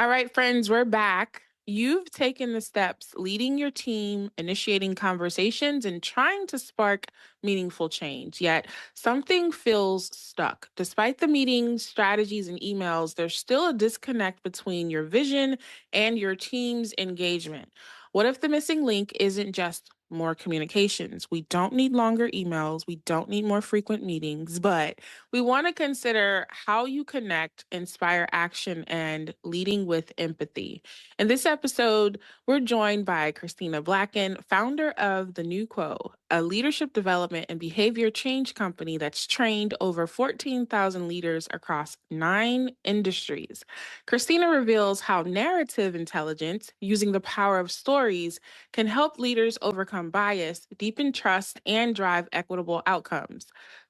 All right, friends, we're back. You've taken the steps leading your team, initiating conversations, and trying to spark meaningful change. Yet something feels stuck. Despite the meetings, strategies, and emails, there's still a disconnect between your vision and your team's engagement. What if the missing link isn't just more communications? We don't need longer emails, we don't need more frequent meetings, but we want to consider how you connect, inspire action, and leading with empathy. In this episode, we're joined by Christina Blacken, founder of The New Quo, a leadership development and behavior change company that's trained over 14,000 leaders across 9 industries. Christina reveals how narrative intelligence, using the power of stories, can help leaders overcome bias, deepen trust, and drive equitable outcomes.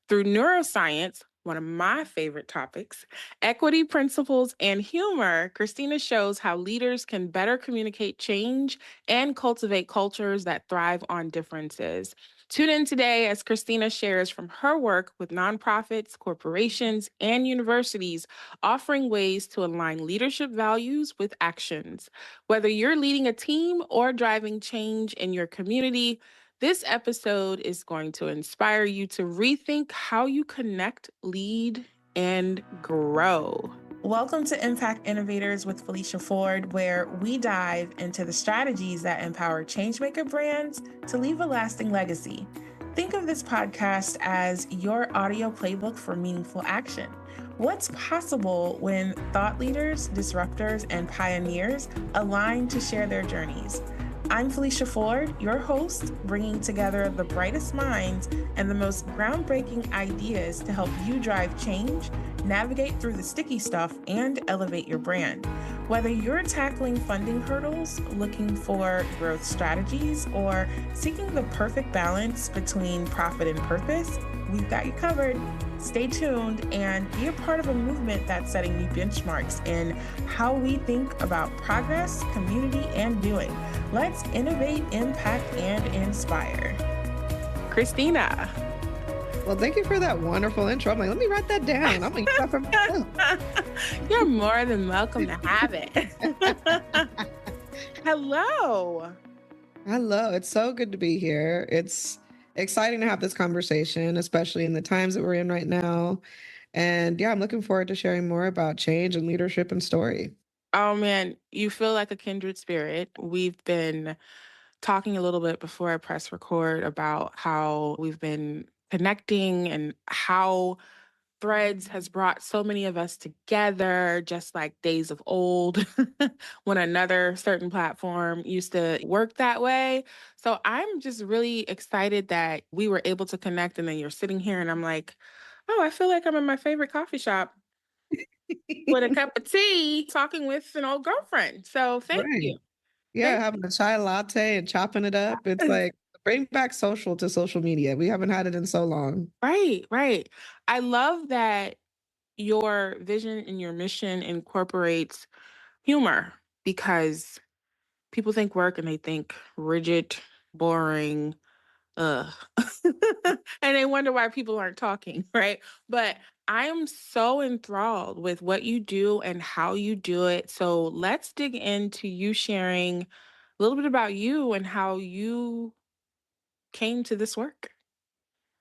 Through neuroscience, one of my favorite topics, equity principles, and humor, Christina shows how leaders can better communicate change and cultivate cultures that thrive on differences. Tune in today as Christina shares from her work with nonprofits, corporations, and universities, offering ways to align leadership values with actions. Whether you're leading a team or driving change in your community, this episode is going to inspire you to rethink how you connect, lead, and grow. Welcome to Impact Innovators with Felicia Ford, where we dive into the strategies that empower changemaker brands to leave a lasting legacy. Think of this podcast as your audio playbook for meaningful action. What's possible when thought leaders, disruptors, and pioneers align to share their journeys? I'm Felicia Ford, your host, bringing together the brightest minds and the most groundbreaking ideas to help you drive change, navigate through the sticky stuff, and elevate your brand. Whether you're tackling funding hurdles, looking for growth strategies, or seeking the perfect balance between profit and purpose, we've got you covered. Stay tuned and be a part of a movement that's setting new benchmarks in how we think about progress, community, and doing. Let's innovate, impact, and inspire. Christina. Well, thank you for that wonderful intro. I'm like, let me write that down. I'm going to use that for myself. You're more than welcome to have it. Hello. Hello. It's so good to be here. It's exciting to have this conversation, especially in the times that we're in right now. And yeah, I'm looking forward to sharing more about change and leadership and story. Oh man, you feel like a kindred spirit. We've been talking a little bit before I press record about how we've been connecting and how Threads has brought so many of us together, just like days of old when another certain platform used to work that way. So I'm just really excited that we were able to connect. And then you're sitting here, and I'm like, oh, I feel like I'm in my favorite coffee shop with a cup of tea talking with an old girlfriend. So thank Right. you. Yeah, Thank having a chai latte and chopping it up. It's like, bring back social to social media. We haven't had it in so long. Right, right. I love that your vision and your mission incorporates humor because people think work and they think rigid, boring, ugh. And they wonder why people aren't talking, right? But I am so enthralled with what you do and how you do it. So let's dig into you sharing a little bit about you and how you came to this work.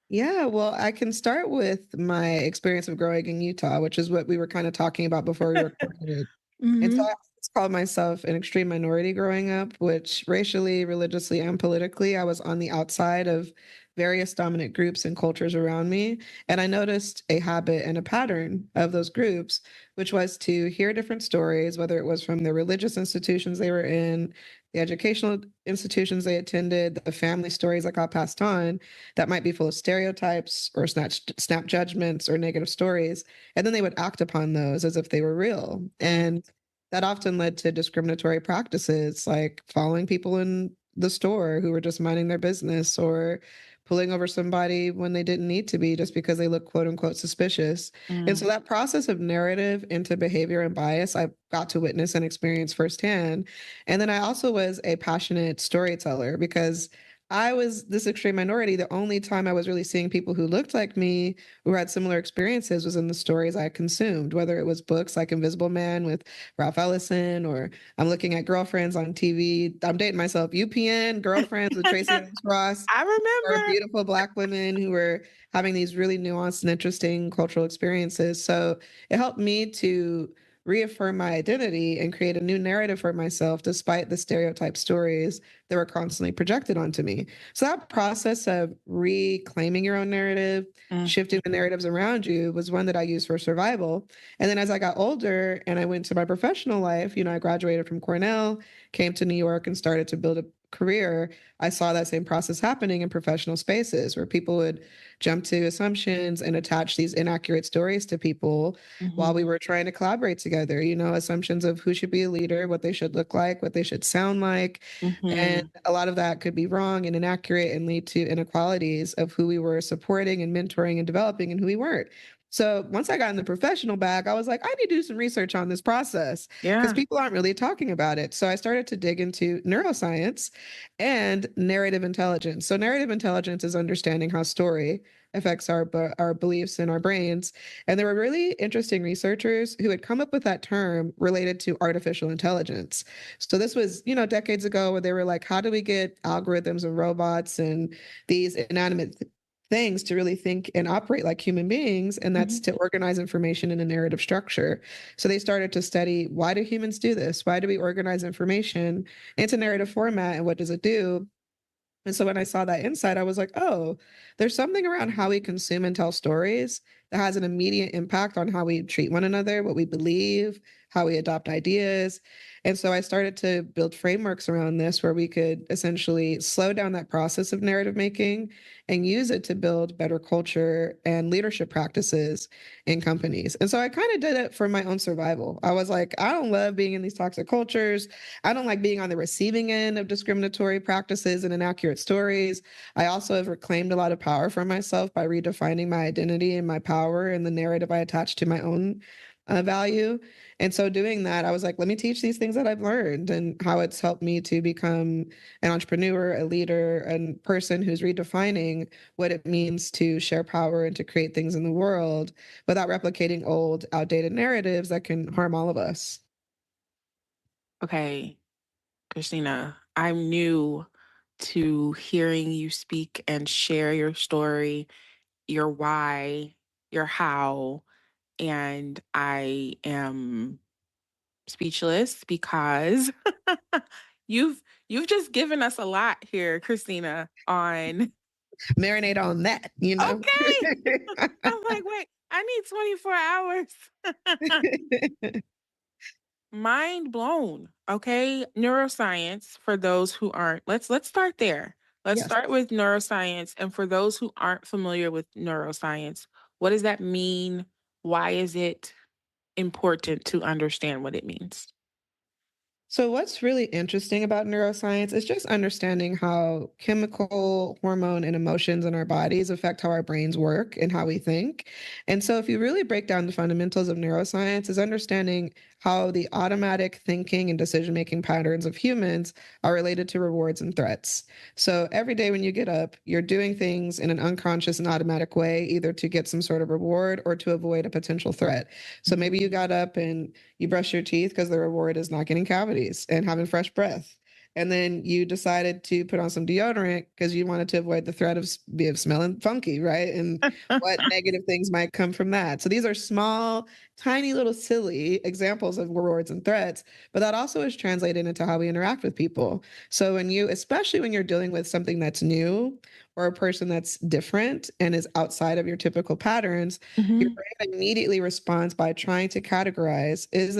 Yeah, well, I can start with my experience of growing in Utah, which is what we were kind of talking about before we recorded. And so Hmm. I always called myself an extreme minority growing up, which racially, religiously, and politically, I was on the outside of various dominant groups and cultures around me. And I noticed a habit and a pattern of those groups, which was to hear different stories, whether it was from the religious institutions they were in, the educational institutions they attended, the family stories that got passed on that might be full of stereotypes or snap judgments or negative stories. And then they would act upon those as if they were real. And that often led to discriminatory practices like following people in the store who were just minding their business or pulling over somebody when they didn't need to be just because they look quote unquote suspicious. And so that process of narrative into behavior and bias, I got to witness and experience firsthand. And then I also was a passionate storyteller because I was this extreme minority. The only time I was really seeing people who looked like me, who had similar experiences, was in the stories I consumed, whether it was books like Invisible Man with Ralph Ellison, or I'm looking at Girlfriends on TV. I'm dating myself, UPN, Girlfriends with Tracy Ellis Ross, I or remember. beautiful Black women who were having these really nuanced and interesting cultural experiences. So it helped me to reaffirm my identity and create a new narrative for myself despite the stereotype stories that were constantly projected onto me. So that process of reclaiming your own narrative, Mhm, shifting the narratives around you was one that I used for survival. And then as I got older and I went to my professional life, I graduated from Cornell, came to New York and started to build a career. I saw that same process happening in professional spaces where people would jump to assumptions and attach these inaccurate stories to people while we mhm, were trying to collaborate together, assumptions of who should be a leader, what they should look like, what they should sound like. And mhm. a lot of that could be wrong and inaccurate and lead to inequalities of who we were supporting and mentoring and developing and who we weren't. So once I got in the professional bag, I was like, I need to do some research on this process because Yeah. people aren't really talking about it. So I started to dig into neuroscience and narrative intelligence. So narrative intelligence is understanding how story affects our beliefs in our brains. And there were really interesting researchers who had come up with that term related to artificial intelligence. So this was, decades ago, where they were like, how do we get algorithms and robots and these inanimate things to really think and operate like human beings? And that's Mhm, to organize information in a narrative structure. So they started to study, why do humans do this? Why do we organize information into narrative format, and what does it do? And so when I saw that insight, I was like, oh, there's something around how we consume and tell stories that has an immediate impact on how we treat one another, what we believe, how we adopt ideas. And so I started to build frameworks around this where we could essentially slow down that process of narrative making and use it to build better culture and leadership practices in companies. And so I kind of did it for my own survival. I was like, I don't love being in these toxic cultures. I don't like being on the receiving end of discriminatory practices and inaccurate stories. I also have reclaimed a lot of power for myself by redefining my identity and my power and the narrative I attach to my own value. And so doing that, I was like, let me teach these things that I've learned and how it's helped me to become an entrepreneur, a leader, a person who's redefining what it means to share power and to create things in the world without replicating old, outdated narratives that can harm all of us. Okay, Christina, I'm new to hearing you speak and share your story, your why, your how, and I am speechless because you've just given us a lot here, Christina, on Marinate on that. okay. I'm like, wait, I need 24 hours. Mind blown. Okay. Neuroscience for those who aren't. Let's start there. Let's Yes. start with neuroscience. And for those who aren't familiar with neuroscience, what does that mean? Why is it important to understand what it means? So, what's really interesting about neuroscience is just understanding how chemical, hormone, and emotions in our bodies affect how our brains work and how we think. And so, if you really break down the fundamentals of neuroscience, is understanding how the automatic thinking and decision making patterns of humans are related to rewards and threats. So, every day when you get up, you're doing things in an unconscious and automatic way, either to get some sort of reward or to avoid a potential threat. So, maybe you got up and you brush your teeth because the reward is not getting cavities and having fresh breath. And then you decided to put on some deodorant because you wanted to avoid the threat of smelling funky, right? And what negative things might come from that. So these are small, tiny little silly examples of rewards and threats, but that also is translated into how we interact with people. So especially when you're dealing with something that's new or a person that's different and is outside of your typical patterns, your Mhm. brain immediately responds by trying to categorize, is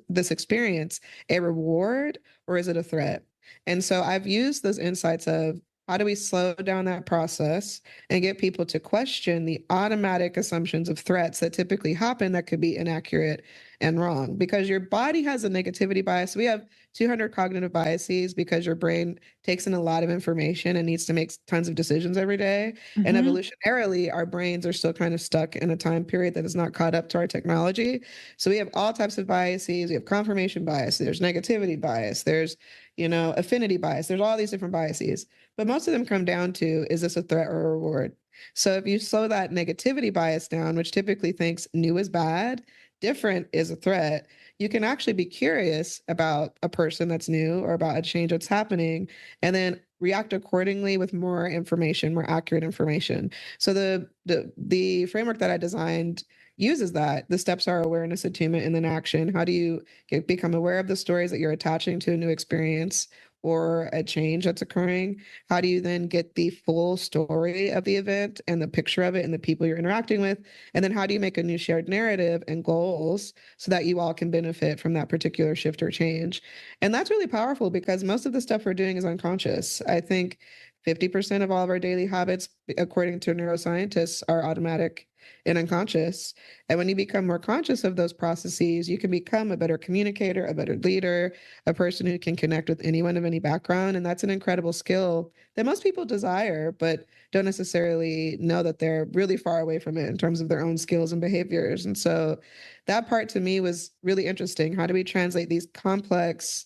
this experience a reward or is it a threat? And so I've used those insights of how do we slow down that process and get people to question the automatic assumptions of threats that typically happen that could be inaccurate and wrong, because your body has a negativity bias. We have 200 cognitive biases because your brain takes in a lot of information and needs to make tons of decisions every day. And Mhm. evolutionarily, our brains are still kind of stuck in a time period that is not caught up to our technology. So we have all types of biases. We have confirmation bias, there's negativity bias, there's, affinity bias, there's all these different biases. But most of them come down to, is this a threat or a reward? So if you slow that negativity bias down, which typically thinks new is bad, different is a threat, you can actually be curious about a person that's new or about a change that's happening, and then react accordingly with more information, more accurate information. So the framework that I designed uses that. The steps are awareness, attunement, and then action. How do you become aware of the stories that you're attaching to a new experience or a change that's occurring? How do you then get the full story of the event and the picture of it and the people you're interacting with? And then how do you make a new shared narrative and goals so that you all can benefit from that particular shift or change? And that's really powerful because most of the stuff we're doing is unconscious. I think 50% of all of our daily habits, according to neuroscientists, are automatic and unconscious. And when you become more conscious of those processes, you can become a better communicator, a better leader, a person who can connect with anyone of any background. And that's an incredible skill that most people desire, but don't necessarily know that they're really far away from it in terms of their own skills and behaviors. And so that part to me was really interesting. How do we translate these complex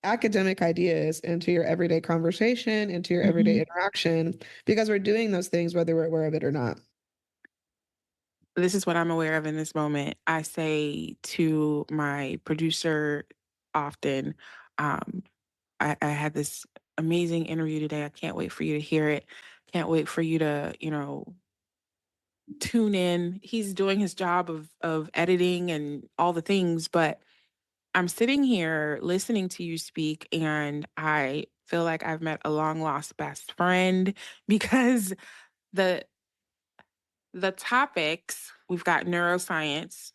academic ideas into your everyday conversation, into your everyday Mhm. interaction? Because we're doing those things whether we're aware of it or not. This is what I'm aware of in this moment. I say to my producer often, um, I had this amazing interview today. I can't wait for you to hear it. Can't wait for you to, tune in. He's doing his job of editing and all the things, but I'm sitting here listening to you speak and I feel like I've met a long lost best friend because the the topics, we've got neuroscience,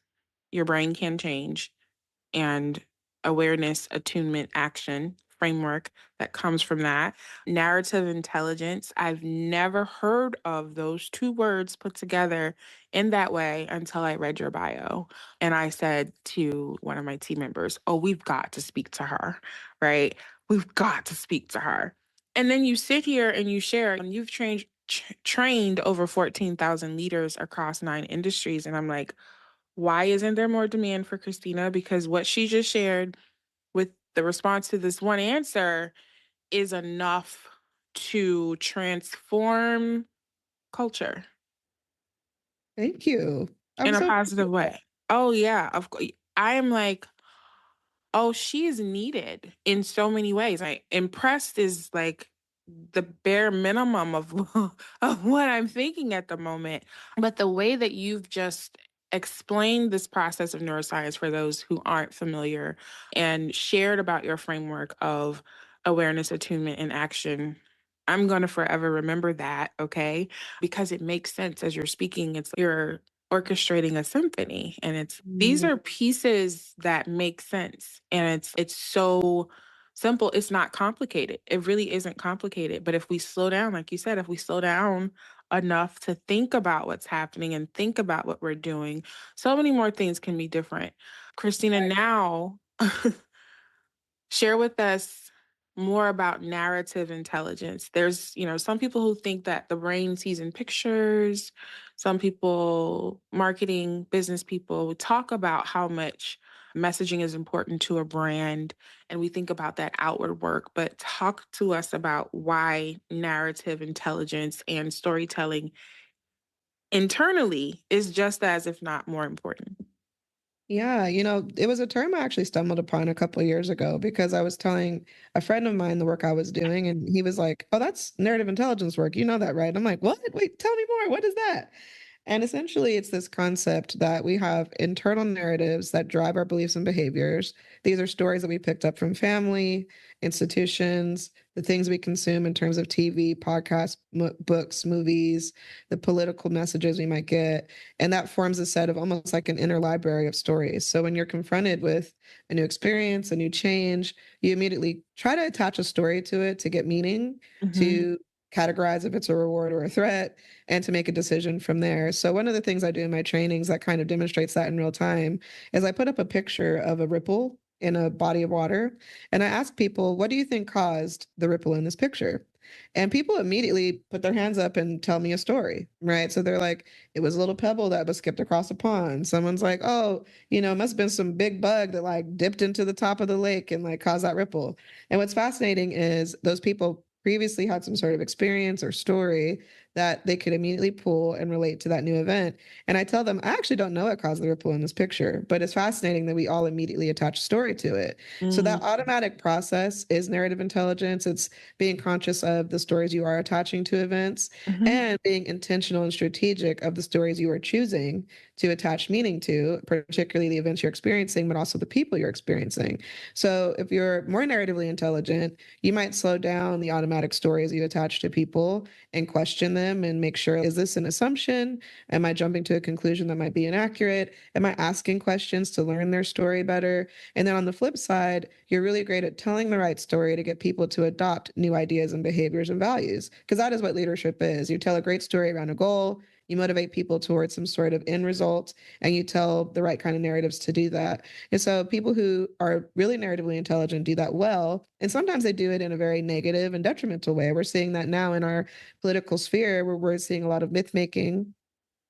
your brain can change, and awareness, attunement, action framework that comes from that. Narrative intelligence. I've never heard of those two words put together in that way until I read your bio. And I said to one of my team members, oh, we've got to speak to her, right? We've got to speak to her. And then you sit here and you share, and you've trained over 14,000 leaders across 9 industries. And I'm like, why isn't there more demand for Christina? Because what she just shared with the response to this one answer is enough to transform culture Thank you. I'm in a so positive way. Oh, yeah. Of course. I am like, oh, she is needed in so many ways. Impressed is like the bare minimum of of what I'm thinking at the moment. But the way that you've just explained this process of neuroscience for those who aren't familiar and shared about your framework of awareness, attunement, and action, I'm going to forever remember that, okay? Because it makes sense as you're speaking. It's you're orchestrating a symphony and it's these Mhm. are pieces that make sense and it's so simple. It's not complicated. It really isn't complicated. But if we slow down, like you said, if we slow down enough to think about what's happening and think about what we're doing, so many more things can be different. Christina, now share with us more about narrative intelligence. There's, some people who think that the brain sees in pictures. Some people, marketing, business people, talk about how much messaging is important to a brand. And we think about that outward work. But talk to us about why narrative intelligence and storytelling internally is just as, if not more important. Yeah, it was a term I actually stumbled upon a couple of years ago because I was telling a friend of mine the work I was doing, and he was like, "Oh, that's narrative intelligence work. You know that, right?" I'm like, "What? Wait, tell me more. What is that?" And essentially, it's this concept that we have internal narratives that drive our beliefs and behaviors. These are stories that we picked up from family, institutions, the things we consume in terms of TV, podcasts, books, movies, the political messages we might get. And that forms a set of almost like an inner library of stories. So when you're confronted with a new experience, a new change, you immediately try to attach a story to it to get meaning, Mhm. to categorize if it's a reward or a threat, and to make a decision from there. So, one of the things I do in my trainings that kind of demonstrates that in real time is I put up a picture of a ripple in a body of water. And I ask people, what do you think caused the ripple in this picture? And people immediately put their hands up and tell me a story, right? So they're like, it was a little pebble that was skipped across a pond. Someone's like, oh, it must have been some big bug that like dipped into the top of the lake and like caused that ripple. And what's fascinating is those people previously had some sort of experience or story that they could immediately pull and relate to that new event. And I tell them, I actually don't know what caused the ripple in this picture, but it's fascinating that we all immediately attach story to it. So that Mm, automatic process is narrative intelligence. It's being conscious of the stories you are attaching to events mhm, and being intentional and strategic of the stories you are choosing to attach meaning to, particularly the events you're experiencing, but also the people you're experiencing. So if you're more narratively intelligent, you might slow down the automatic stories you attach to people and question them and make sure, is this an assumption? Am I jumping to a conclusion that might be inaccurate? Am I asking questions to learn their story better? And then on the flip side, you're really great at telling the right story to get people to adopt new ideas and behaviors and values, because that is what leadership is. You tell a great story around a goal, you motivate people towards some sort of end result, and you tell the right kind of narratives to do that. And so people who are really narratively intelligent do that well. And sometimes they do it in a very negative and detrimental way. We're seeing that now in our political sphere, where we're seeing a lot of myth making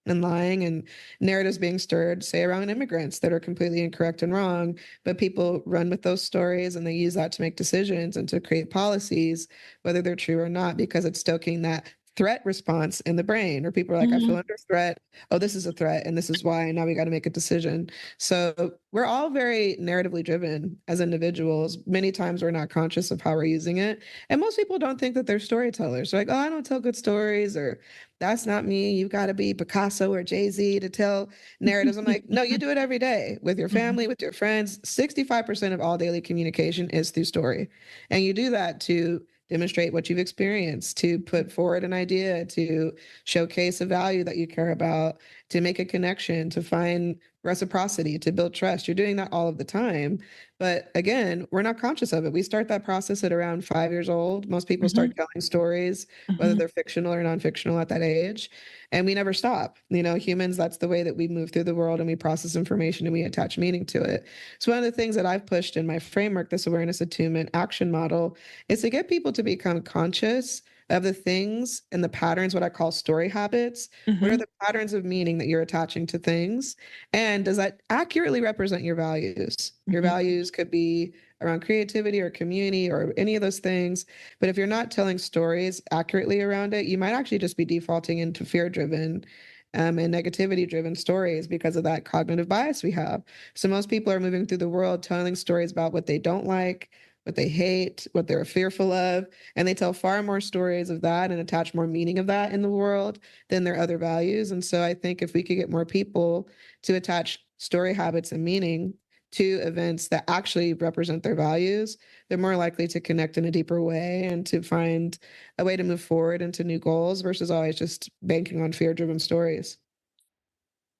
and lying and narratives being stirred, say around immigrants that are completely incorrect and wrong. But people run with those stories and they use that to make decisions and to create policies, whether they're true or not, because it's stoking that threat response in the brain, or people are like, I feel mhm, under threat. Oh, this is a threat and this is why. And now we got to make a decision. So we're all very narratively driven as individuals. Many times we're not conscious of how we're using it. And most people don't think that they're storytellers. They're like, oh, I don't tell good stories, or that's not me. You've got to be Picasso or Jay-Z to tell narratives. I'm like, no, you do it every day with your mhm, family, with your friends. 65% of all daily communication is through story. And you do that to demonstrate what you've experienced, to put forward an idea, to showcase a value that you care about, to make a connection, to find reciprocity, to build trust. You're doing that all of the time. But again, we're not conscious of it. We start that process at around 5 years old. Most people mhm, start telling stories, whether mhm. they're fictional or non-fictional at that age. And we never stop. Humans, that's the way that we move through the world, and we process information and we attach meaning to it. So one of the things that I've pushed in my framework, this awareness attunement action model, is to get people to become conscious of the things and the patterns, what I call story habits. What are Mhm, the patterns of meaning that you're attaching to things? And does that accurately represent your values? Your mhm. values could be around creativity or community or any of those things. But if you're not telling stories accurately around it, you might actually just be defaulting into fear driven and negativity driven stories because of that cognitive bias we have. So most people are moving through the world telling stories about what they don't like, what they hate, what they're fearful of. And they tell far more stories of that and attach more meaning of that in the world than their other values. And so I think if we could get more people to attach story habits and meaning to events that actually represent their values, they're more likely to connect in a deeper way and to find a way to move forward into new goals versus always just banking on fear driven stories.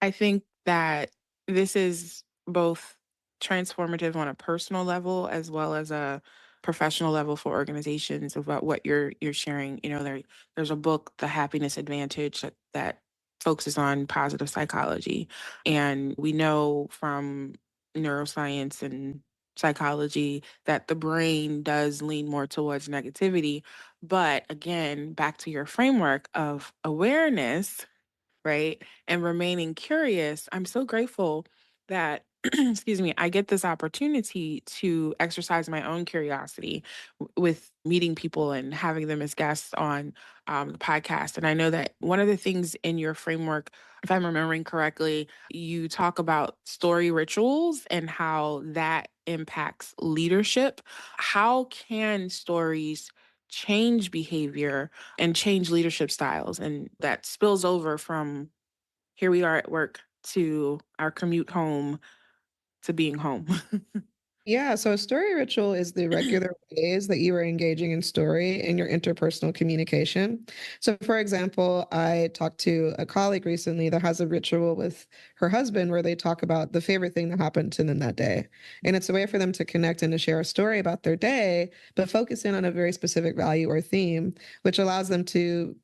I think that this is both transformative on a personal level as well as a professional level for organizations about what you're sharing. There's a book, The Happiness Advantage, that focuses on positive psychology. And we know from neuroscience and psychology that the brain does lean more towards negativity. But again, back to your framework of awareness, right? And remaining curious. I'm so grateful that, excuse me, I get this opportunity to exercise my own curiosity with meeting people and having them as guests on the podcast. And I know that one of the things in your framework, if I'm remembering correctly, you talk about story rituals and how that impacts leadership. How can stories change behavior and change leadership styles? And that spills over from here we are at work to our commute home to being home. Yeah, so a story ritual is the regular ways that you are engaging in story in your interpersonal communication. So, for example, I talked to a colleague recently that has a ritual with her husband where they talk about the favorite thing that happened to them that day. And it's a way for them to connect and to share a story about their day, but focus in on a very specific value or theme, which allows them to,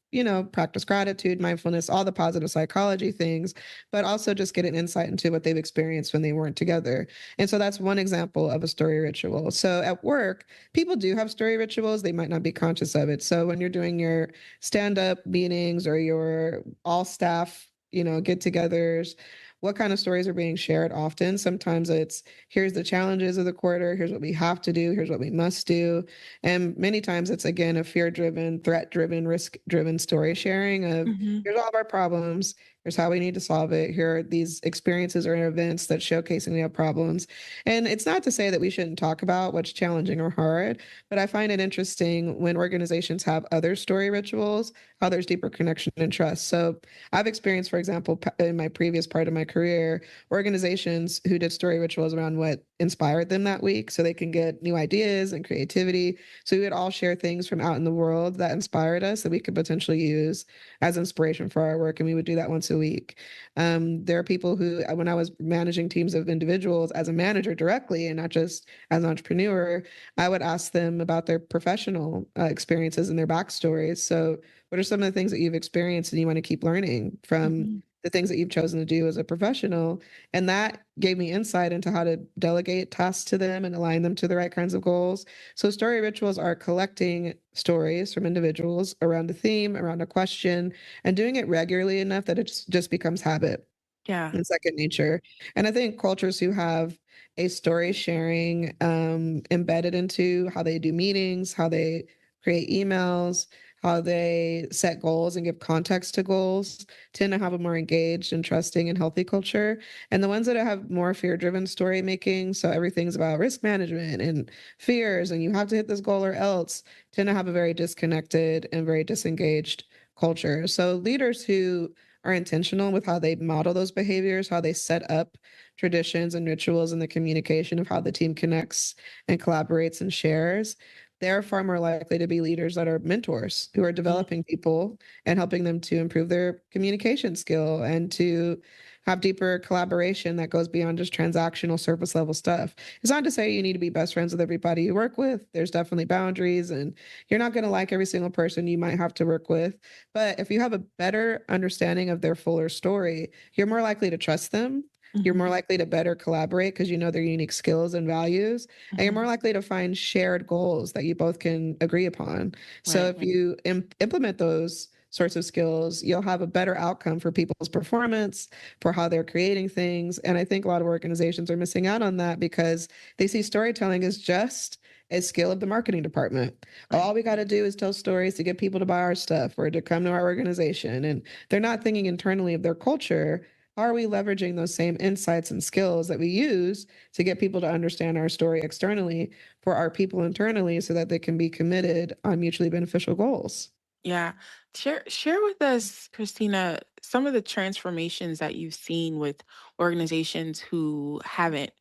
practice gratitude, mindfulness, all the positive psychology things, but also just get an insight into what they've experienced when they weren't together. And so that's one example of a story ritual. So at work, people do have story rituals. They might not be conscious of it. So when you're doing your stand up meetings or your all staff, get togethers, what kind of stories are being shared often? Sometimes it's here's the challenges of the quarter, here's what we have to do, here's what we must do. And many times it's again a fear driven, threat driven, risk driven story sharing of Mhm. here's all of our problems, here's how we need to solve it. Here are these experiences or events that showcasing we have problems. And it's not to say that we shouldn't talk about what's challenging or hard, but I find it interesting when organizations have other story rituals, how there's deeper connection and trust. So I've experienced, for example, in my previous part of my career, organizations who did story rituals around what inspired them that week so they can get new ideas and creativity. So we would all share things from out in the world that inspired us that we could potentially use as inspiration for our work. And we would do that once a week. There are people who, when I was managing teams of individuals as a manager directly and not just as an entrepreneur, I would ask them about their professional experiences and their backstories. So, what are some of the things that you've experienced and you want to keep learning from Mhm. the things that you've chosen to do as a professional? And that gave me insight into how to delegate tasks to them and align them to the right kinds of goals. So, story rituals are collecting stories from individuals around a theme, around a question, and doing it regularly enough that it just becomes habit Yeah. and second nature. And I think cultures who have a story sharing embedded into how they do meetings, how they create emails, how they set goals and give context to goals tend to have a more engaged and trusting and healthy culture. And the ones that have more fear driven story making, so everything's about risk management and fears, and you have to hit this goal or else, tend to have a very disconnected and very disengaged culture. So leaders who are intentional with how they model those behaviors, how they set up traditions and rituals in the communication of how the team connects and collaborates and shares, they're far more likely to be leaders that are mentors who are Mhm. developing people and helping them to improve their communication skill and to have deeper collaboration that goes beyond just transactional surface level stuff. It's not to say you need to be best friends with everybody you work with. There's definitely boundaries, and you're not going to like every single person you might have to work with. But if you have a better understanding of their fuller story, you're more likely to trust them. You're more Mhm. likely to better collaborate because you know their unique skills and values. And you're more Mhm. likely to find shared goals that you both can agree upon. So Right, if right. you implement those sorts of skills, you'll have a better outcome for people's performance, for how they're creating things. And I think a lot of organizations are missing out on that because they see storytelling as just a skill of the marketing department. Right. All we got to do is tell stories to get people to buy our stuff or to come to our organization. And they're not thinking internally of their culture. How are we leveraging those same insights and skills that we use to get people to understand our story externally for our people internally so that they can be committed on mutually beneficial goals? Yeah. Share with us, Christina, some of the transformations that you've seen with organizations who haven't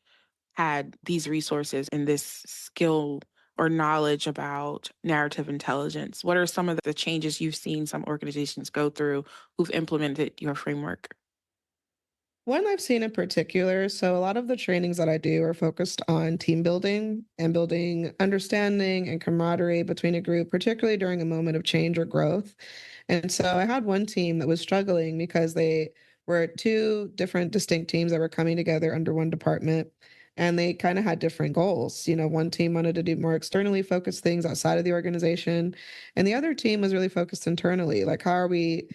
had these resources and this skill or knowledge about narrative intelligence. What are some of the changes you've seen some organizations go through who've implemented your framework? One I've seen in particular, so a lot of the trainings that I do are focused on team building and building understanding and camaraderie between a group, particularly during a moment of change or growth. And so I had one team that was struggling because they were two different distinct teams that were coming together under one department. And they kind of had different goals. One team wanted to do more externally focused things outside of the organization, and the other team was really focused internally. Like, how are we,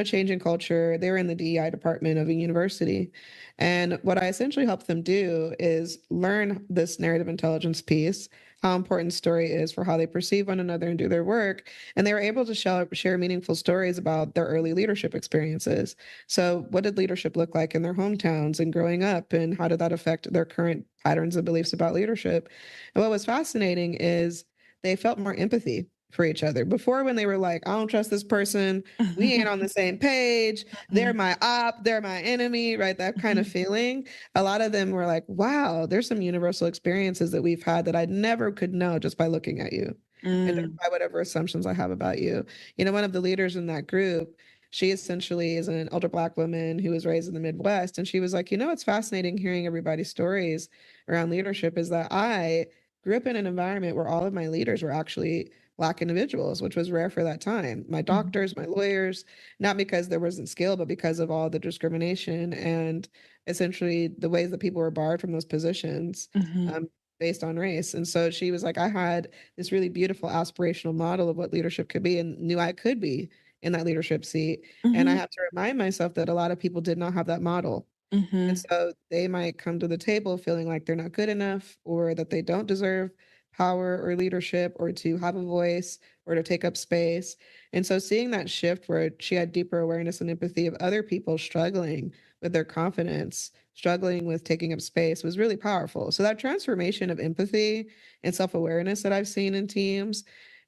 changing culture? They were in the DEI department of a university. And what I essentially helped them do is learn this narrative intelligence piece, how important story is for how they perceive one another and do their work. And they were able to share meaningful stories about their early leadership experiences. So, what did leadership look like in their hometowns and growing up? And how did that affect their current patterns and beliefs about leadership? And what was fascinating is they felt more empathy for each other. Before, when they were like, I don't trust this person, we ain't on the same page, they're Mhm, my op, they're my enemy, right? That kind of mhm, feeling. A lot of them were like, wow, there's some universal experiences that we've had that I never could know just by looking at you and just mm, by whatever assumptions I have about you. One of the leaders in that group, she essentially is an older Black woman who was raised in the Midwest. And she was like, it's fascinating hearing everybody's stories around leadership is that I grew up in an environment where all of my leaders were actually Black individuals, which was rare for that time. My mhm, doctors, my lawyers, not because there wasn't skill, but because of all the discrimination and essentially the ways that people were barred from those positions mhm, um, based on race. And so she was like, I had this really beautiful aspirational model of what leadership could be and knew I could be in that leadership seat. And I mhm, have to remind myself that a lot of people did not have that model. And mhm, so they might come to the table feeling like they're not good enough or that they don't deserve power or leadership or to have a voice or to take up space. And so seeing that shift where she had deeper awareness and empathy of other people struggling with their confidence, struggling with taking up space was really powerful. So that transformation of empathy and self-awareness that I've seen in teams,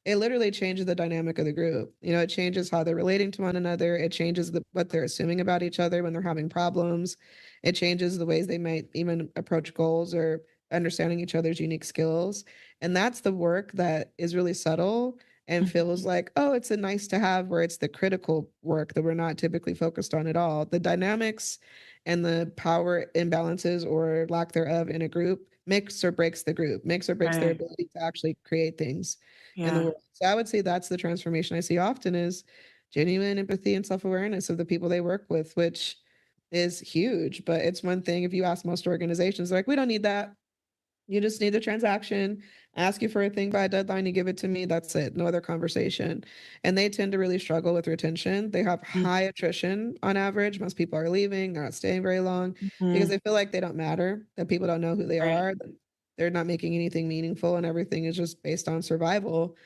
it literally changes the dynamic of the group. It changes how they're relating to one another. It changes what they're assuming about each other when they're having problems. It changes the ways they might even approach goals or understanding each other's unique skills. And that's the work that is really subtle and feels mhm. like, oh, it's a nice to have, where it's the critical work that we're not typically focused on at all. The dynamics and the power imbalances or lack thereof in a group makes or breaks the group, makes or breaks their Right. ability to actually create things in the Yeah. world. So I would say that's the transformation I see often is genuine empathy and self-awareness of the people they work with, which is huge. But it's one thing if you ask most organizations, they're like, we don't need that. You just need the transaction. I ask you for a thing by a deadline, you give it to me. That's it. No other conversation. And they tend to really struggle with retention. They have high attrition on average. Most people are leaving, they're not staying very long because Mhm. they feel like they don't matter, that people don't know who they Right. are, that they're not making anything meaningful, and everything is just based on survival.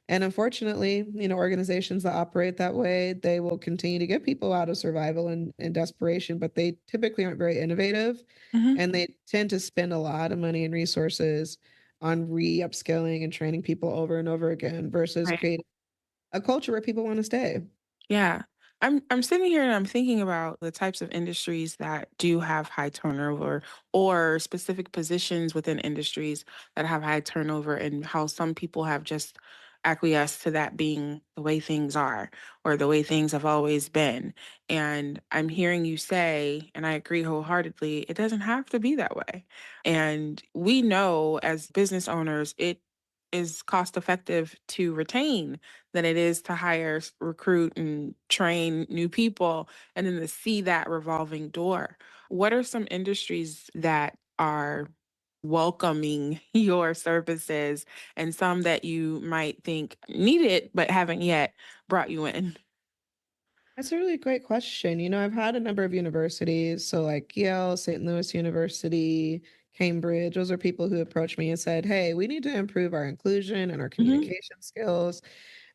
And unfortunately, organizations that operate that way, they will continue to get people out of survival and desperation, but they typically aren't very innovative. Mhm. And they tend to spend a lot of money and resources on re-upskilling and training people over and over again versus Right. creating a culture where people want to stay. Yeah. I'm sitting here and I'm thinking about the types of industries that do have high turnover or specific positions within industries that have high turnover and how some people have just acquiesced to that being the way things are or the way things have always been. And I'm hearing you say, and I agree wholeheartedly, it doesn't have to be that way. And we know as business owners, it is cost effective to retain than it is to hire, recruit, and train new people, and then to see that revolving door. What are some industries that are welcoming your services and some that you might think need it but haven't yet brought you in? That's a really great question. I've had a number of universities, so like Yale, St. Louis University, Cambridge. Those are people who approached me and said, hey, we need to improve our inclusion and our Mhm, communication skills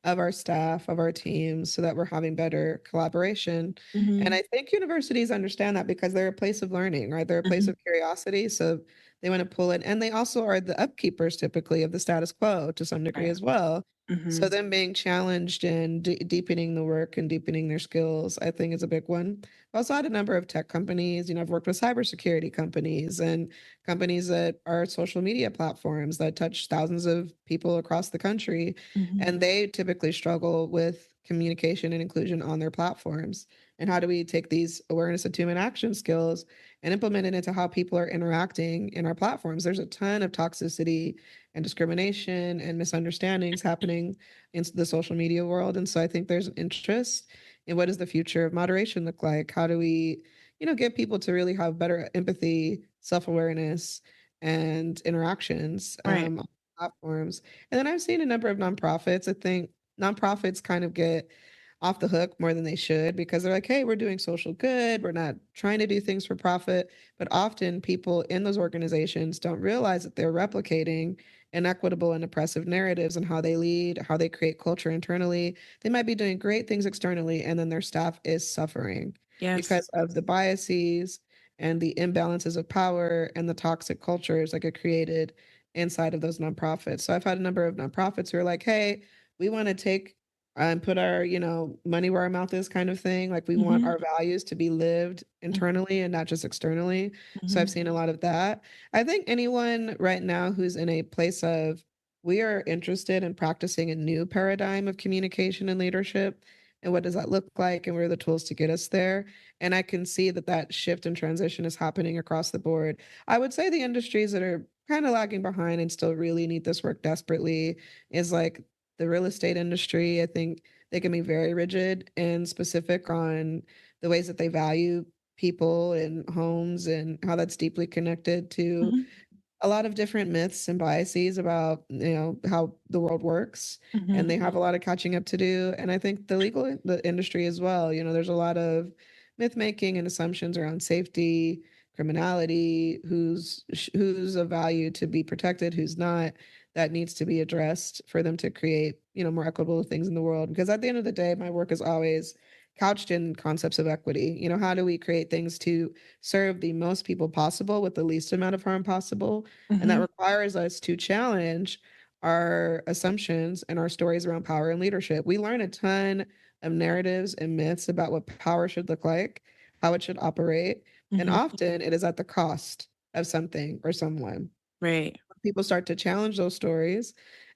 of our staff, of our teams, so that we're having better collaboration. And mhm, I think universities understand that because they're a place of learning, right? They're a place mhm, of curiosity. So they want to pull it. And they also are the upkeepers typically of the status quo to some degree right. as well. So Mhm, them being challenged and deepening the work and deepening their skills, I think is a big one. I've also had a number of tech companies. I've worked with cybersecurity companies and companies that are social media platforms that touch thousands of people across the country, mhm, and they typically struggle with communication and inclusion on their platforms. And how do we take these awareness, attunement, action skills and implement it into how people are interacting in our platforms? There's a ton of toxicity and discrimination and misunderstandings happening in the social media world. And so I think there's an interest in what does the future of moderation look like? How do we, get people to really have better empathy, self-awareness, and interactions right. on platforms. And then I've seen a number of nonprofits. I think nonprofits kind of get off the hook more than they should because they're like, hey, we're doing social good. We're not trying to do things for profit. But often people in those organizations don't realize that they're replicating inequitable and oppressive narratives and how they lead, how they create culture internally. They might be doing great things externally, and then their staff is suffering Yes. because of the biases and the imbalances of power and the toxic cultures that get created inside of those nonprofits. So I've had a number of nonprofits who are like, hey, we want to take and put our, money where our mouth is kind of thing. Like we want Mhm, our values to be lived mm, internally and not just externally. So I've mhm, seen a lot of that. I think anyone right now who's in a place of we are interested in practicing a new paradigm of communication and leadership. And what does that look like? And what are the tools to get us there? And I can see that that shift and transition is happening across the board. I would say the industries that are kind of lagging behind and still really need this work desperately is like the real estate industry. I think they can be very rigid and specific on the ways that they value people and homes and how that's deeply connected to mhm, a lot of different myths and biases about, how the world works, and mhm, they have a lot of catching up to do, and I think the industry as well, there's a lot of myth making and assumptions around safety, criminality, who's of value to be protected, who's not, that needs to be addressed for them to create, more equitable things in the world, because at the end of the day, my work is always couched in concepts of equity. How do we create things to serve the most people possible with the least amount of harm possible? And that mhm. requires us to challenge our assumptions and our stories around power and leadership. We learn a ton of narratives and myths about what power should look like, how it should operate, and Mhm. often it is at the cost of something or someone. Right. When people start to challenge those stories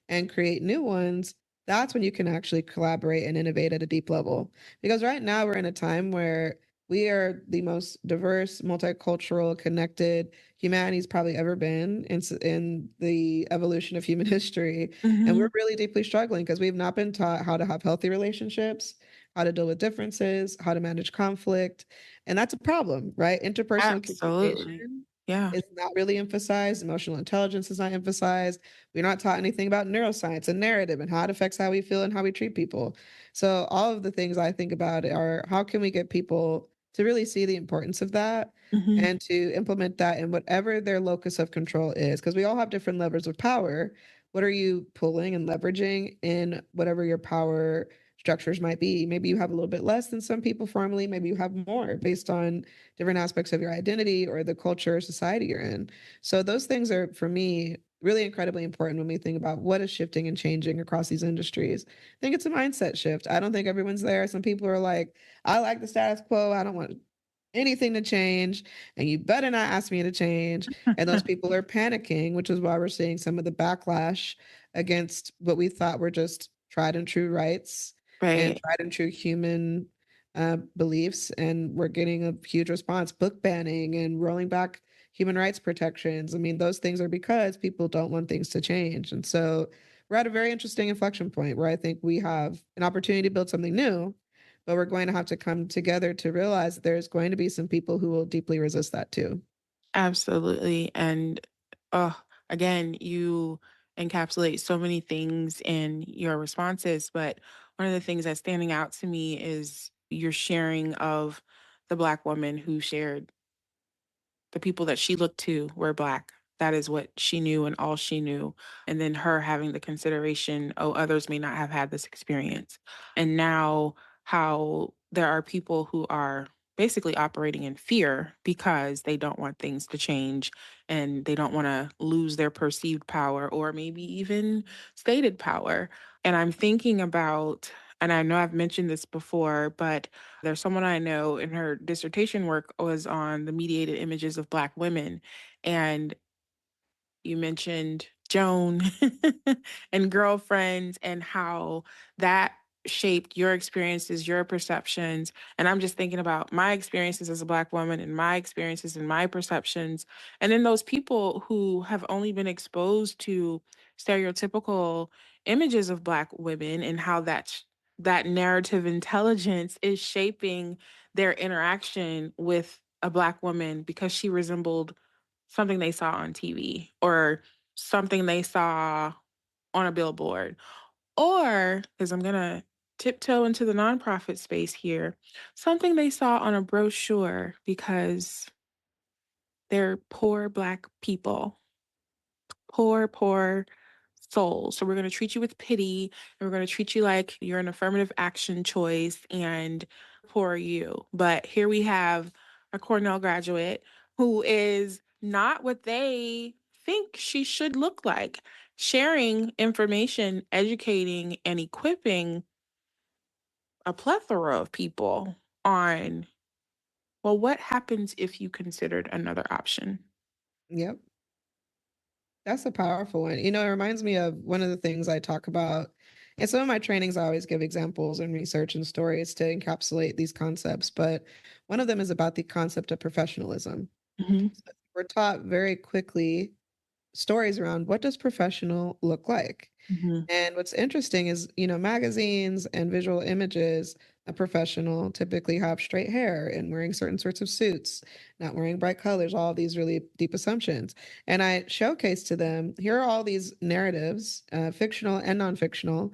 and create new ones, that's when you can actually collaborate and innovate at a deep level. Because right now we're in a time where we are the most diverse, multicultural, connected humanity's probably ever been in the evolution of human history. And we're Mhm. really deeply struggling because we've not been taught how to have healthy relationships, how to deal with differences, how to manage conflict. And that's a problem, right? Interpersonal Absolutely. communication Yeah. is not really emphasized. Emotional intelligence is not emphasized. We're not taught anything about neuroscience and narrative and how it affects how we feel and how we treat people. So all of the things I think about are how can we get people to really see the importance of that Mhm. and to implement that in whatever their locus of control is, because we all have different levers of power. What are you pulling and leveraging in whatever your power structures might be? Maybe you have a little bit less than some people formally, maybe you have more based on different aspects of your identity or the culture or society you're in. So those things are, for me, really incredibly important when we think about what is shifting and changing across these industries. I think it's a mindset shift. I don't think everyone's there. Some people are like, I like the status quo. I don't want anything to change, and you better not ask me to change. And those people are panicking, which is why we're seeing some of the backlash against what we thought were just tried and true rights and Right. tried and true human beliefs. And we're getting a huge response, book banning and rolling back human rights protections. I mean, those things are because people don't want things to change. And so we're at a very interesting inflection point where I think we have an opportunity to build something new, but we're going to have to come together to realize that there's going to be some people who will deeply resist that too. Absolutely. And again, you encapsulate so many things in your responses, but one of the things that's standing out to me is your sharing of the Black woman who shared the people that she looked to were Black. That is what she knew and all she knew. And then her having the consideration, oh, others may not have had this experience. And now how there are people who are basically operating in fear because they don't want things to change and they don't want to lose their perceived power or maybe even stated power. And I'm thinking about, and I know I've mentioned this before, but there's someone I know in her dissertation work was on the mediated images of Black women. And you mentioned Joan and girlfriends and how that shaped your experiences, your perceptions. And I'm just thinking about my experiences as a Black woman and my experiences and my perceptions. And then those people who have only been exposed to stereotypical images of Black women and how that narrative intelligence is shaping their interaction with a Black woman because she resembled something they saw on TV or something they saw on a billboard. Or, because I'm going to tiptoe into the nonprofit space here, something they saw on a brochure because they're poor Black people, poor souls. So we're going to treat you with pity and we're going to treat you like you're an affirmative action choice and poor you. But here we have a Cornell graduate who is not what they think she should look like. sharing information, educating, and equipping a plethora of people on, well, what happens if you considered another option? Yep. That's a powerful one. It reminds me of one of the things I talk about in some of my trainings. I always give examples and research and stories to encapsulate these concepts, but one of them is about the concept of professionalism. Mhm, So we're taught very quickly stories around what does professional look like? mhm, And what's interesting is, magazines and visual images, a professional typically have straight hair and wearing certain sorts of suits, not wearing bright colors, all of these really deep assumptions. And I showcase to them, here are all these narratives, fictional and non-fictional,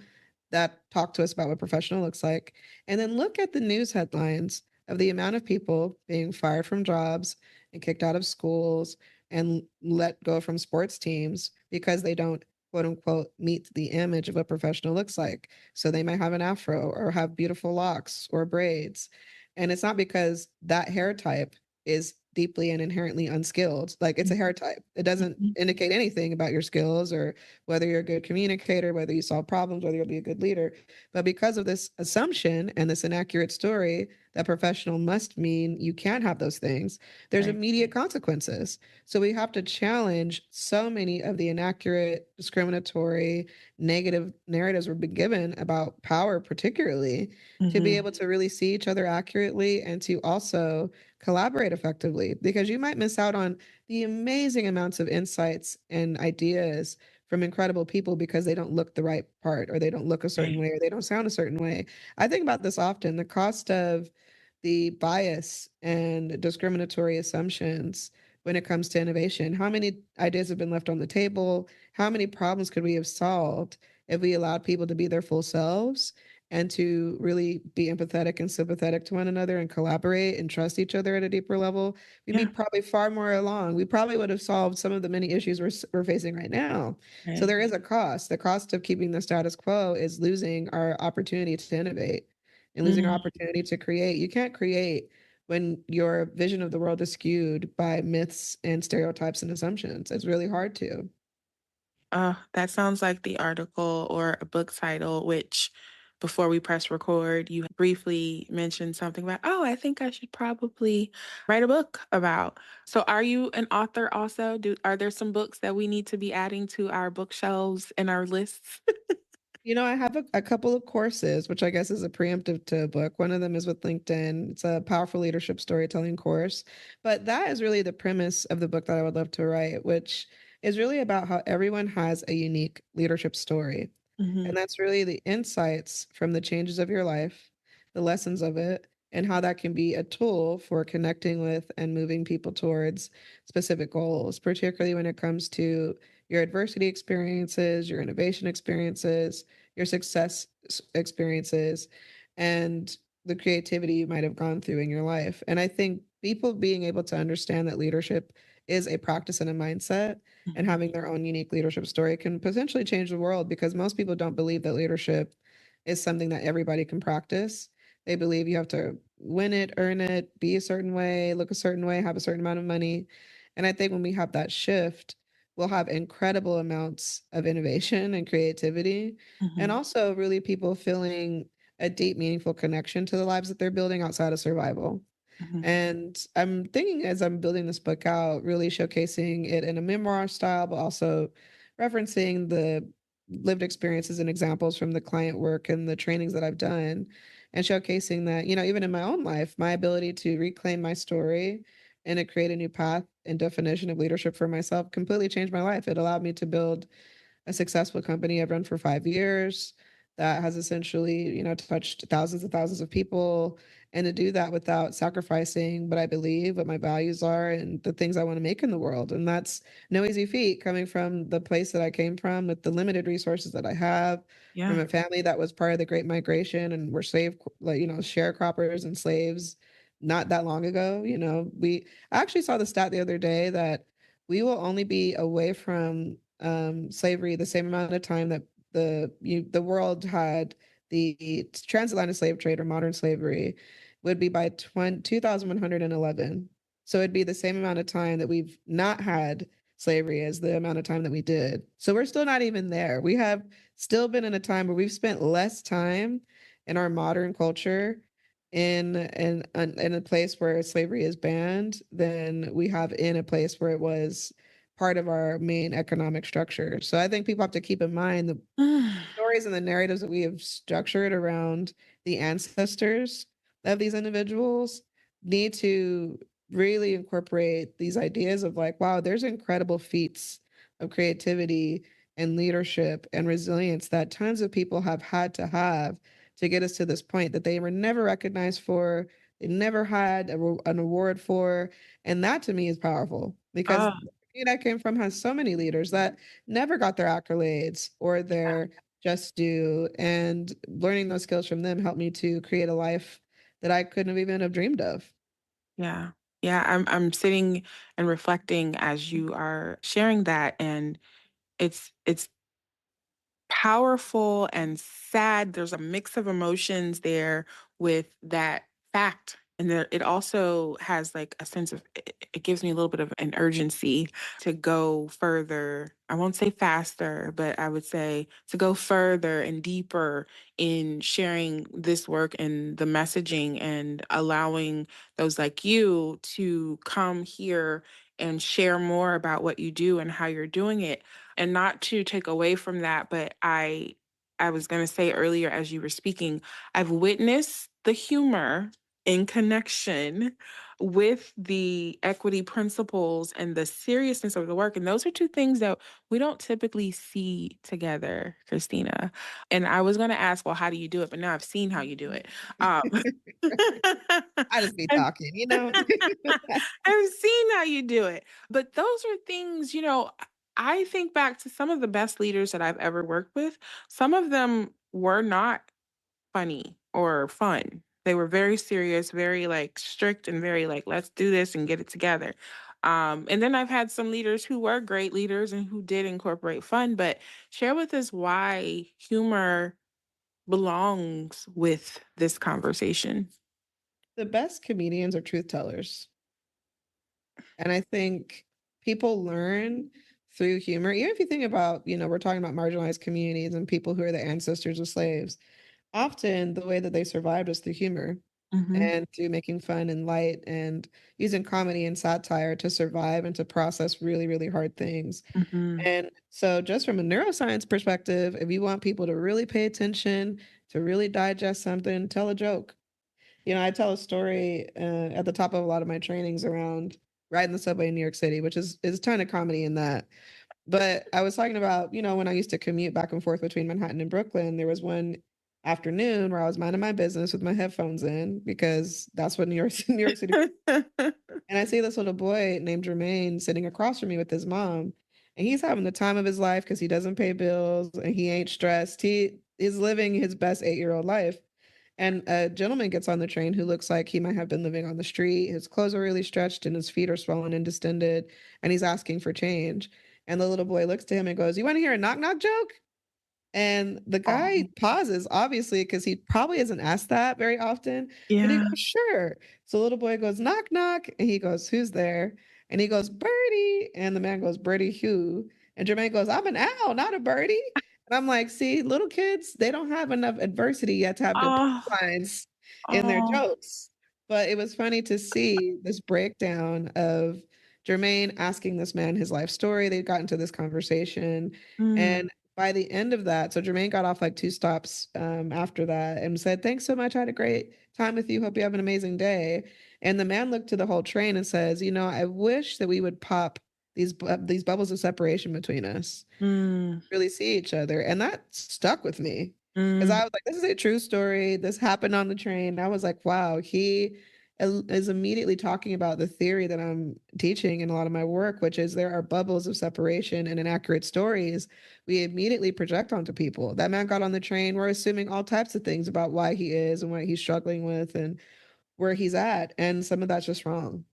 that talk to us about what professional looks like. And then look at the news headlines of the amount of people being fired from jobs and kicked out of schools and let go from sports teams because they don't quote unquote meet the image of what professional looks like. So they might have an afro or have beautiful locks or braids. And it's not because that hair type is deeply and inherently unskilled. Like, it's a hair type. It doesn't mhm. indicate anything about your skills or whether you're a good communicator, whether you solve problems, whether you'll be a good leader. But because of this assumption and this inaccurate story that professional must mean you can't have those things, there's Right. immediate consequences. So we have to challenge so many of the inaccurate, discriminatory, negative narratives we've been given about power, particularly, to be Mhm. able to really see each other accurately and to also collaborate effectively. Because you might miss out on the amazing amounts of insights and ideas from incredible people because they don't look the right part, or they don't look a certain Right. way, or they don't sound a certain way. I think about this often, the cost of the bias and discriminatory assumptions when it comes to innovation. How many ideas have been left on the table? How many problems could we have solved if we allowed people to be their full selves and to really be empathetic and sympathetic to one another and collaborate and trust each other at a deeper level? We'd be Yeah. probably far more along. We probably would have solved some of the many issues we're facing right now. So Right. there is a cost. The cost of keeping the status quo is losing our opportunity to innovate and losing our Mhm. opportunity to create. You can't create when your vision of the world is skewed by myths and stereotypes and assumptions. It's really hard to. That sounds like the article or a book title, which before we press record, you briefly mentioned something about, oh, I think I should probably write a book about. So are you an author also? Are there some books that we need to be adding to our bookshelves and our lists? I have a couple of courses, which I guess is a preemptive to a book. One of them is with LinkedIn. It's a powerful leadership storytelling course. But that is really the premise of the book that I would love to write, which is really about how everyone has a unique leadership story. And Mhm, that's really the insights from the changes of your life, the lessons of it, and how that can be a tool for connecting with and moving people towards specific goals, particularly when it comes to your adversity experiences, your innovation experiences, your success experiences, and the creativity you might have gone through in your life. And I think people being able to understand that leadership is a practice and a mindset, and mhm, having their own unique leadership story can potentially change the world, because most people don't believe that leadership is something that everybody can practice. They believe you have to win it, earn it, be a certain way, look a certain way, have a certain amount of money. And I think when we have that shift, we'll have incredible amounts of innovation and creativity, and mhm, also really people feeling a deep, meaningful connection to the lives that they're building outside of survival. mhm, And I'm thinking, as I'm building this book out, really showcasing it in a memoir style, but also referencing the lived experiences and examples from the client work and the trainings that I've done, and showcasing that, even in my own life, my ability to reclaim my story and to create a new path and definition of leadership for myself completely changed my life. It allowed me to build a successful company I've run for 5 years that has essentially, touched thousands and thousands of people. And to do that without sacrificing what I believe, what my values are, and the things I want to make in the world. And that's no easy feat, coming from the place that I came from with the limited resources that I have, from yeah, a family that was part of the Great Migration and were like, sharecroppers and slaves not that long ago. I actually saw the stat the other day that we will only be away from slavery the same amount of time that the world had the transatlantic slave trade, or modern slavery, would be by 2111. So it'd be the same amount of time that we've not had slavery as the amount of time that we did. So we're still not even there. We have still been in a time where we've spent less time in our modern culture in a place where slavery is banned than we have in a place where it was part of our main economic structure. So I think people have to keep in mind the stories and the narratives that we have structured around the ancestors of these individuals need to really incorporate these ideas of like, wow, there's incredible feats of creativity and leadership and resilience that tons of people have had to get us to this point that they were never recognized for, they never had an award for. And that to me is powerful because Oh, the community I came from has so many leaders that never got their accolades or their just due. And learning those skills from them helped me to create a life that I couldn't have even have dreamed of. yeah. Yeah, I'm sitting and reflecting as you are sharing that, and it's powerful and sad. There's a mix of emotions there with that fact. And there, it also has like a sense of, it gives me a little bit of an urgency to go further. I won't say faster, but I would say to go further and deeper in sharing this work and the messaging and allowing those like you to come here and share more about what you do and how you're doing it. And not to take away from that, but I was going to say earlier as you were speaking, I've witnessed the humor in connection with the equity principles and the seriousness of the work. And those are two things that we don't typically see together, Christina. And I was going to ask, well, how do you do it? But now I've seen how you do it. Um, I just be and talking, you know? I've seen how you do it. But those are things, I think back to some of the best leaders that I've ever worked with. Some of them were not funny or fun. They were very serious, very like strict and very like, let's do this and get it together. And then I've had some leaders who were great leaders and who did incorporate fun, but share with us why humor belongs with this conversation. The best comedians are truth tellers. And I think people learn through humor. Even if you think about, we're talking about marginalized communities and people who are the ancestors of slaves, often the way that they survived was through humor Hmm. and through making fun and light and using comedy and satire to survive and to process really, really hard things. Hmm. And so, just from a neuroscience perspective, if you want people to really pay attention, to really digest something, tell a joke. I tell a story at the top of a lot of my trainings around riding the subway in New York City, which is a ton of comedy in that. But I was talking about, when I used to commute back and forth between Manhattan and Brooklyn, there was one afternoon where I was minding my business with my headphones in because that's what New York New York City. And I see this little boy named Jermaine sitting across from me with his mom, and he's having the time of his life because he doesn't pay bills and he ain't stressed. He is living his best 8-year-old life. And a gentleman gets on the train who looks like he might have been living on the street. His clothes are really stretched and his feet are swollen and distended, and he's asking for change. And the little boy looks to him and goes, "You want to hear a knock knock joke?" And the guy Oh, pauses, obviously, because he probably isn't asked that very often. But he yeah. goes, "Sure." So the little boy goes, "Knock, knock." And he goes, "Who's there?" And he goes, "Birdie." And the man goes, "Birdie who?" And Jermaine goes, "I'm an owl, not a birdie." And I'm like, see, little kids, they don't have enough adversity yet to have good Oh, punchlines in their oh. jokes. But it was funny to see this breakdown of Jermaine asking this man his life story. They got into this conversation. Mm, And by the end of that, so Jermaine got off like 2 stops, after that and said, "Thanks so much. I had a great time with you. Hope you have an amazing day." And the man looked to the whole train and says, "I wish that we would pop these bubbles of separation between us, mm, really see each other." And that stuck with me because mm, I was like, this is a true story. This happened on the train. I was like, wow, he is immediately talking about the theory that I'm teaching in a lot of my work, which is there are bubbles of separation and inaccurate stories we immediately project onto people. That man got on the train. We're assuming all types of things about why he is and what he's struggling with and where he's at. And some of that's just wrong.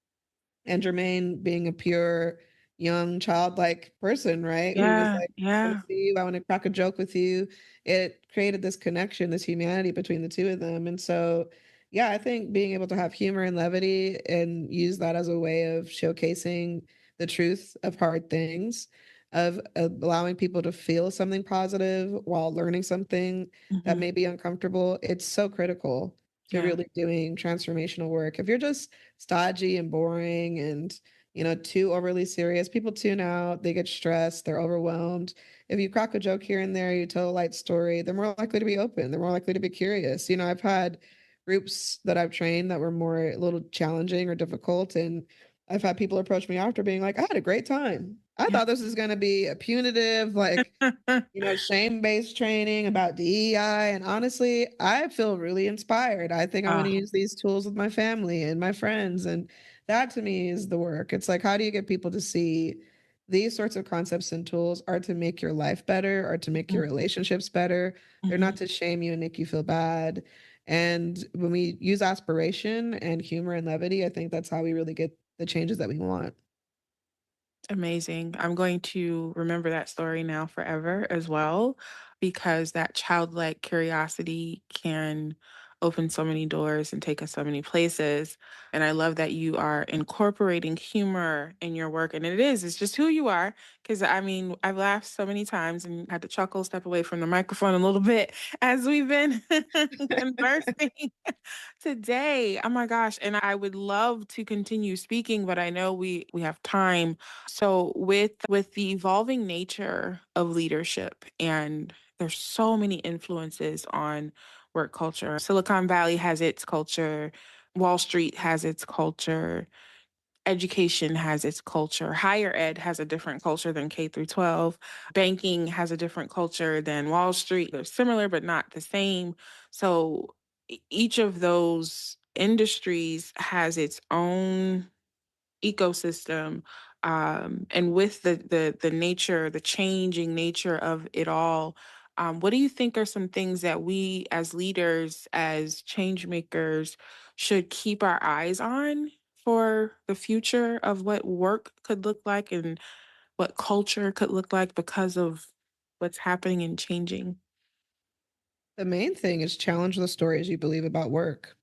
And Jermaine being a pure, young, childlike person, right? Who was yeah, like, "I wanna yeah. see you, I wanna crack a joke with you." It created this connection, this humanity between the 2 of them, and so, yeah, I think being able to have humor and levity and use that as a way of showcasing the truth of hard things, of allowing people to feel something positive while learning something that Mhm. may be uncomfortable. It's so critical to Yeah. really doing transformational work. If you're just stodgy and boring and, too overly serious, people tune out, they get stressed, they're overwhelmed. If you crack a joke here and there, you tell a light story, they're more likely to be open, they're more likely to be curious. I've had groups that I've trained that were more a little challenging or difficult, and I've had people approach me after being like, "I had a great time. I Yeah. thought this was gonna be a punitive, like, shame-based training about DEI, and honestly, I feel really inspired. I think I wanna Ah, use these tools with my family and my friends, and that to me is the work. It's like, how do you get people to see these sorts of concepts and tools are to make your life better, or to make your mhm, relationships better. They're not mhm. to shame you and make you feel bad, and when we use aspiration and humor and levity, I think that's how we really get the changes that we want. Amazing. I'm going to remember that story now forever as well, because that childlike curiosity can open so many doors and take us so many places. And I love that you are incorporating humor in your work. And it's just who you are. Because I mean, I've laughed so many times and had to chuckle, step away from the microphone a little bit as we've been conversing today. Oh my gosh. And I would love to continue speaking, but I know we have time. So with the evolving nature of leadership, and there's so many influences on work culture. Silicon Valley has its culture, Wall Street has its culture, education has its culture, higher ed has a different culture than K through 12, banking has a different culture than Wall Street. They're similar but not the same. So each of those industries has its own ecosystem, and with the nature, the changing nature of it all, what do you think are some things that we as leaders, as change makers, should keep our eyes on for the future of what work could look like and what culture could look like because of what's happening and changing? The main thing is challenge the stories you believe about work,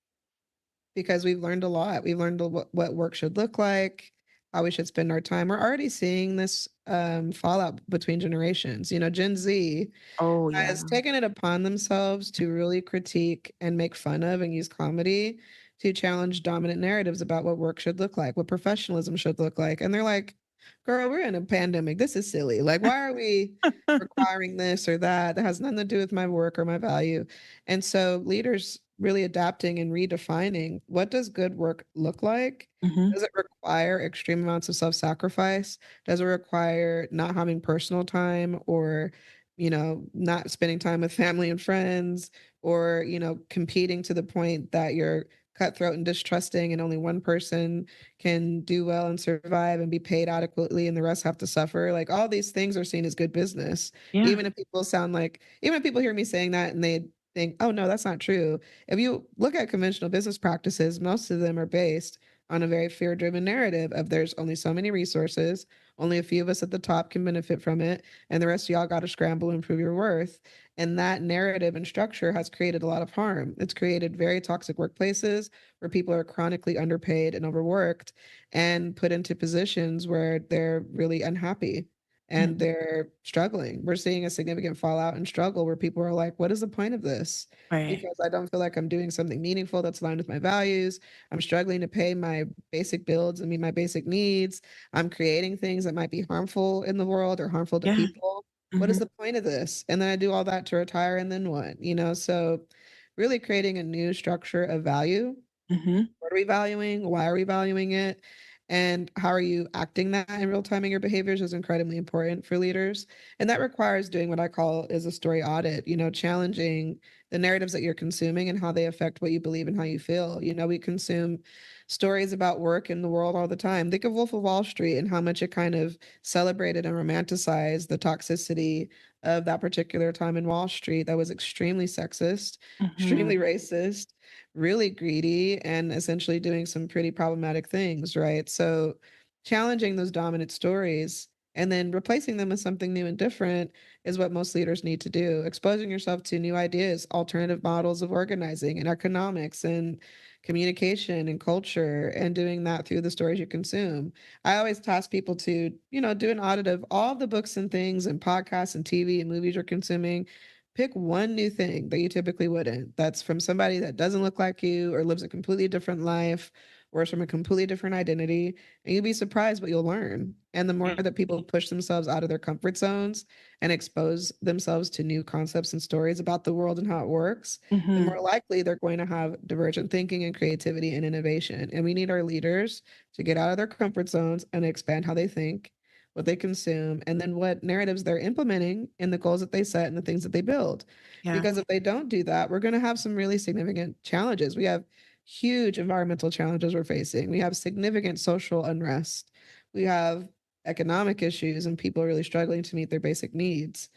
because we've learned a lot. We've learned what work should look like, how we should spend our time. We're already seeing this fallout between generations. Gen Z Oh yeah. has taken it upon themselves to really critique and make fun of and use comedy to challenge dominant narratives about what work should look like, what professionalism should look like. And they're like, girl, we're in a pandemic. This is silly. Like, why are we requiring this or that? That has nothing to do with my work or my value. And so leaders really adapting and redefining, what does good work look like? Hmm. Does it require extreme amounts of self-sacrifice? Does it require not having personal time, or not spending time with family and friends, or, competing to the point that you're cutthroat and distrusting and only one person can do well and survive and be paid adequately and the rest have to suffer. Like, all these things are seen as good business. Yeah. Even if people hear me saying that and they think, oh no, that's not true. If you look at conventional business practices, most of them are based on a very fear driven narrative of there's only so many resources, only a few of us at the top can benefit from it, and the rest of y'all got to scramble and prove your worth. And that narrative and structure has created a lot of harm. It's created very toxic workplaces where people are chronically underpaid and overworked and put into positions where they're really unhappy and Mhm. they're struggling. We're seeing a significant fallout and struggle where people are like, what is the point of this? Right. Because I don't feel like I'm doing something meaningful that's aligned with my values. I'm struggling to pay my basic bills and meet my basic needs. I'm creating things that might be harmful in the world or harmful to Yeah. people. What is Hmm. the point of this? And then I do all that to retire, and then what? So really creating a new structure of value. Hmm. What are we valuing? Why are we valuing it? And how are you acting that in real time in your behaviors is incredibly important for leaders. And that requires doing what I call is a story audit, challenging the narratives that you're consuming and how they affect what you believe and how you feel. We consume stories about work in the world all the time. Think of Wolf of Wall Street and how much it kind of celebrated and romanticized the toxicity of that particular time in Wall Street that was extremely sexist, Hmm. extremely racist, really greedy, and essentially doing some pretty problematic things, right? So challenging those dominant stories And then replacing them with something new and different is what most leaders need to do. Exposing yourself to new ideas, alternative models of organizing and economics and communication and culture, and doing that through the stories you consume. I always task people to, do an audit of all the books and things and podcasts and TV and movies you're consuming. Pick one new thing that you typically wouldn't. That's from somebody that doesn't look like you or lives a completely different life or is from a completely different identity, and you'll be surprised what you'll learn. And the more Right. that people push themselves out of their comfort zones and expose themselves to new concepts and stories about the world and how it works, the Mhm. more likely they're going to have divergent thinking and creativity and innovation. And we need our leaders to get out of their comfort zones and expand how they think, what they consume, and then what narratives they're implementing in the goals that they set and the things that they build. Yeah. Because if they don't do that, we're going to have some really significant challenges. We have huge environmental challenges we're facing. We have significant social unrest. We have economic issues and people are really struggling to meet their basic needs.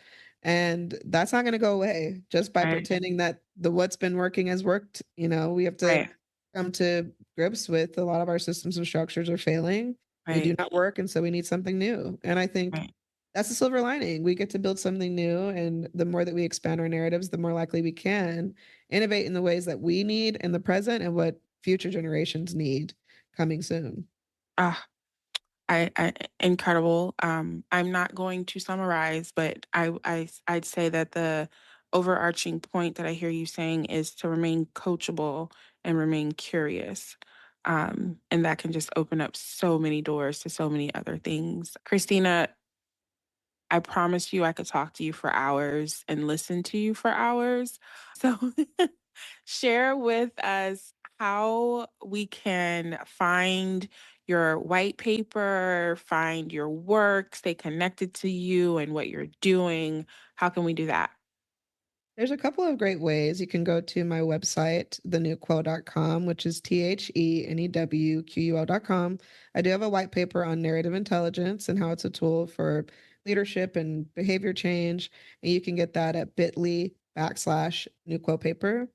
And that's not going to go away just by Right. pretending that the what's been working has worked. We have to Right. come to grips with a lot of our systems and structures are failing. They do Right. not work. And so we need something new. And I think Right. that's the silver lining. We get to build something new. And the more that we expand our narratives, the more likely we can innovate in the ways that we need in the present and what future generations need coming soon. Ah, I incredible. I'm not going to summarize, but I'd say that the overarching point that I hear you saying is to remain coachable and remain curious. And that can just open up so many doors to so many other things. Christina, I promise you I could talk to you for hours and listen to you for hours. So share with us how we can find your white paper, find your work, stay connected to you and what you're doing. How can we do that? There's a couple of great ways. You can go to my website, thenewquo.com, which is THENEWQUO.com. I do have a white paper on narrative intelligence and how it's a tool for leadership and behavior change. And you can get that at bit.ly/newquo paper.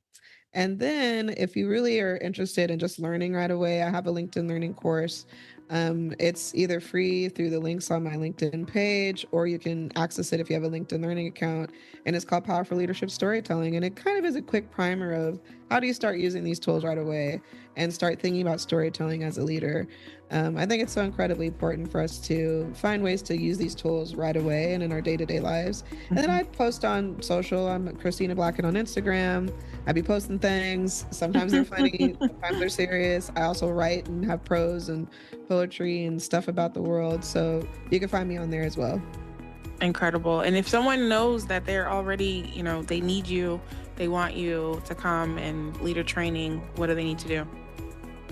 And then if you really are interested in just learning right away, I have a LinkedIn learning course. It's either free through the links on my LinkedIn page, or you can access it if you have a LinkedIn learning account. And it's called Powerful Leadership Storytelling. And it kind of is a quick primer of how do you start using these tools right away and start thinking about storytelling as a leader. I think it's so incredibly important for us to find ways to use these tools right away and in our day-to-day lives. And then I post on social. I'm Christina Blacken on Instagram. I be posting things. Sometimes they're funny, sometimes they're serious. I also write and have prose and poetry and stuff about the world. So you can find me on there as well. Incredible. And if someone knows that they're already, they need you, they want you to come and lead a training, what do they need to do?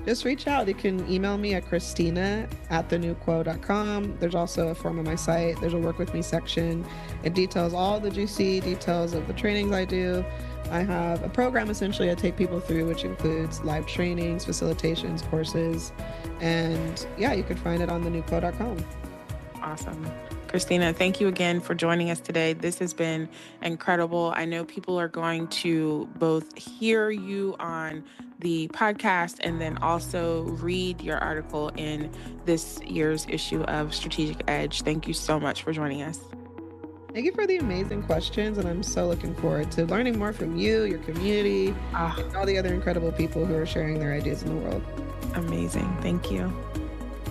Just reach out. You can email me at Christina@thenewquo.com. There's also a form on my site. There's a work with me section. It details all the juicy details of the trainings I do. I have a program essentially I take people through, which includes live trainings, facilitations, courses. And yeah, you can find it on thenewquo.com. Awesome. Christina, thank you again for joining us today. This has been incredible. I know people are going to both hear you on the podcast and then also read your article in this year's issue of Strategic Edge. Thank you so much for joining us. Thank you for the amazing questions. And I'm so looking forward to learning more from you, your community, Ah, and all the other incredible people who are sharing their ideas in the world. amazing. Thank you.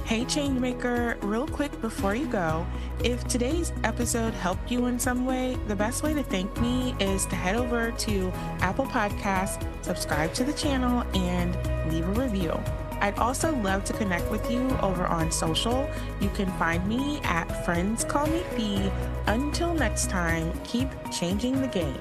Hey, Changemaker, real quick before you go, if today's episode helped you in some way, the best way to thank me is to head over to Apple Podcasts, subscribe to the channel, and leave a review. I'd also love to connect with you over on social. You can find me at Friends Call Me Fee. Until next time, keep changing the game.